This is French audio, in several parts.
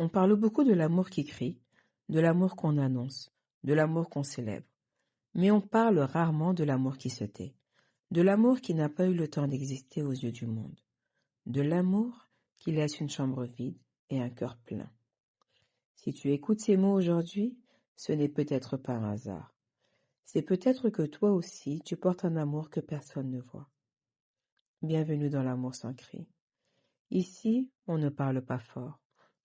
On parle beaucoup de l'amour qui crie, de l'amour qu'on annonce, de l'amour qu'on célèbre. Mais on parle rarement de l'amour qui se tait, de l'amour qui n'a pas eu le temps d'exister aux yeux du monde, de l'amour qui laisse une chambre vide et un cœur plein. Si tu écoutes ces mots aujourd'hui, ce n'est peut-être pas un hasard. C'est peut-être que toi aussi, tu portes un amour que personne ne voit. Bienvenue dans l'amour sans cri. Ici, on ne parle pas fort,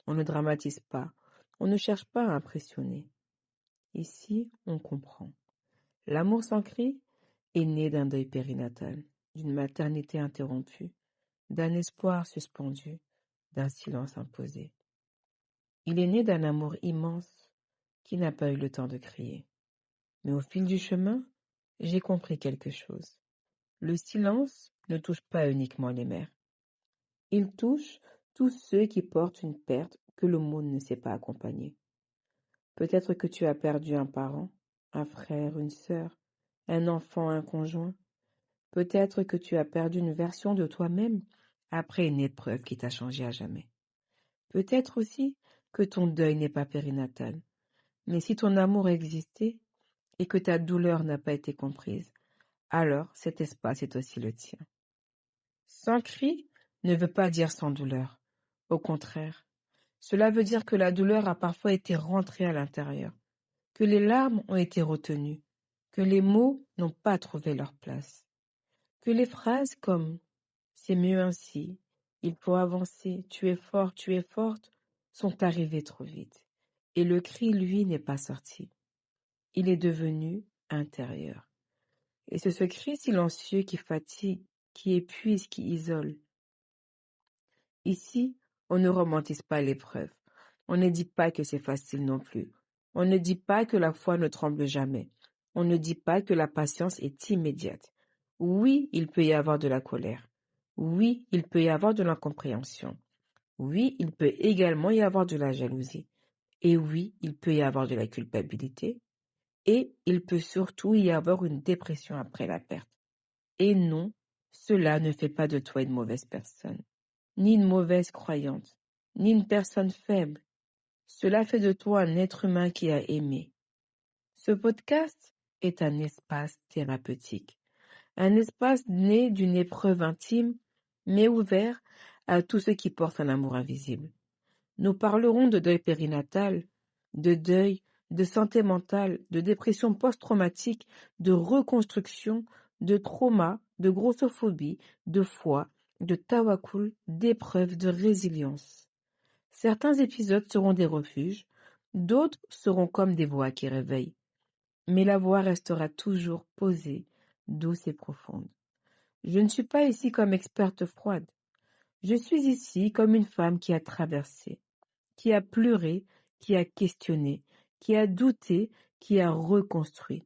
on ne dramatise pas, on ne cherche pas à impressionner. Ici, on comprend. L'amour sans cri est né d'un deuil périnatal, d'une maternité interrompue, d'un espoir suspendu, d'un silence imposé. Il est né d'un amour immense qui n'a pas eu le temps de crier. Mais au fil du chemin, j'ai compris quelque chose. Le silence ne touche pas uniquement les mères. Il touche tous ceux qui portent une perte que le monde ne sait pas accompagner. Peut-être que tu as perdu un parent, un frère, une sœur, un enfant, un conjoint. Peut-être que tu as perdu une version de toi-même après une épreuve qui t'a changé à jamais. Peut-être aussi que ton deuil n'est pas périnatal. Mais si ton amour existait et que ta douleur n'a pas été comprise, alors cet espace est aussi le tien. Sans cri ne veut pas dire sans douleur. Au contraire, cela veut dire que la douleur a parfois été rentrée à l'intérieur, que les larmes ont été retenues, que les mots n'ont pas trouvé leur place, que les phrases comme c'est mieux ainsi, il faut avancer, tu es fort, tu es forte, sont arrivées trop vite. Et le cri, lui, n'est pas sorti. Il est devenu intérieur. Et c'est ce cri silencieux qui fatigue, qui épuise, qui isole. Ici, on ne romantise pas l'épreuve. On ne dit pas que c'est facile non plus. On ne dit pas que la foi ne tremble jamais. On ne dit pas que la patience est immédiate. Oui, il peut y avoir de la colère. Oui, il peut y avoir de l'incompréhension. Oui, il peut également y avoir de la jalousie. Et oui, il peut y avoir de la culpabilité. Et il peut surtout y avoir une dépression après la perte. Et non, cela ne fait pas de toi une mauvaise personne, ni une mauvaise croyante, ni une personne faible. Cela fait de toi un être humain qui a aimé. Ce podcast est un espace thérapeutique, un espace né d'une épreuve intime, mais ouvert à tous ceux qui portent un amour invisible. Nous parlerons de deuil périnatal, de deuil, de santé mentale, de dépression post-traumatique, de reconstruction, de trauma, de grossophobie, de foi, de tawakkul, d'épreuves, de résilience. Certains épisodes seront des refuges, d'autres seront comme des voix qui réveillent. Mais la voix restera toujours posée, douce et profonde. Je ne suis pas ici comme experte froide. Je suis ici comme une femme qui a traversé, qui a pleuré, qui a questionné, qui a douté, qui a reconstruit.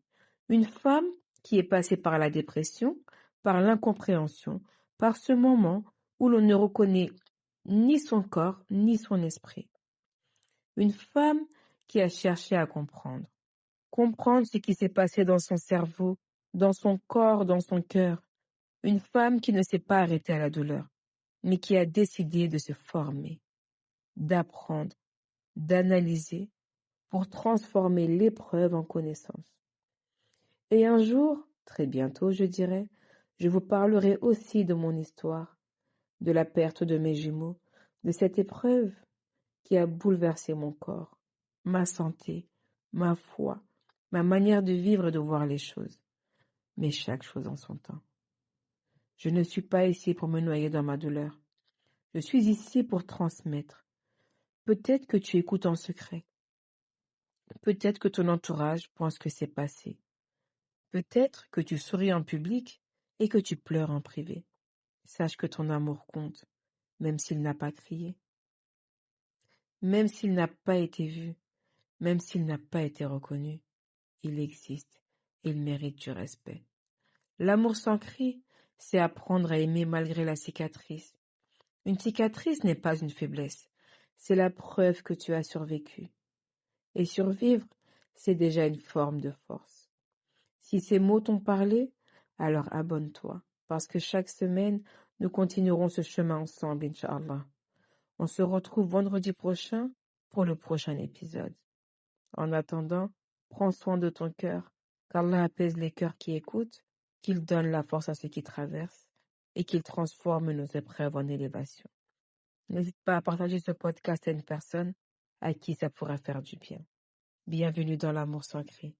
Une femme qui est passée par la dépression, par l'incompréhension, par ce moment où l'on ne reconnaît ni son corps, ni son esprit. Une femme qui a cherché à comprendre. Comprendre ce qui s'est passé dans son cerveau, dans son corps, dans son cœur. Une femme qui ne s'est pas arrêtée à la douleur, mais qui a décidé de se former, d'apprendre, d'analyser pour transformer l'épreuve en connaissance. Et un jour, très bientôt je dirais, je vous parlerai aussi de mon histoire, de la perte de mes jumeaux, de cette épreuve qui a bouleversé mon corps, ma santé, ma foi, ma manière de vivre et de voir les choses. Mais chaque chose en son temps. Je ne suis pas ici pour me noyer dans ma douleur. Je suis ici pour transmettre. Peut-être que tu écoutes en secret. Peut-être que ton entourage pense que c'est passé. Peut-être que tu souris en public et que tu pleures en privé. Sache que ton amour compte, même s'il n'a pas crié, même s'il n'a pas été vu, même s'il n'a pas été reconnu. Il existe et il mérite du respect. L'amour sans cri, c'est apprendre à aimer malgré la cicatrice. Une cicatrice n'est pas une faiblesse, c'est la preuve que tu as survécu. Et survivre, c'est déjà une forme de force. Si ces mots t'ont parlé, alors abonne-toi, parce que chaque semaine, nous continuerons ce chemin ensemble, Inch'Allah. On se retrouve vendredi prochain pour le prochain épisode. En attendant, prends soin de ton cœur, qu'Allah apaise les cœurs qui écoutent, qu'il donne la force à ceux qui traversent et qu'il transforme nos épreuves en élévation. N'hésite pas à partager ce podcast à une personne à qui ça pourrait faire du bien. Bienvenue dans l'amour sacré.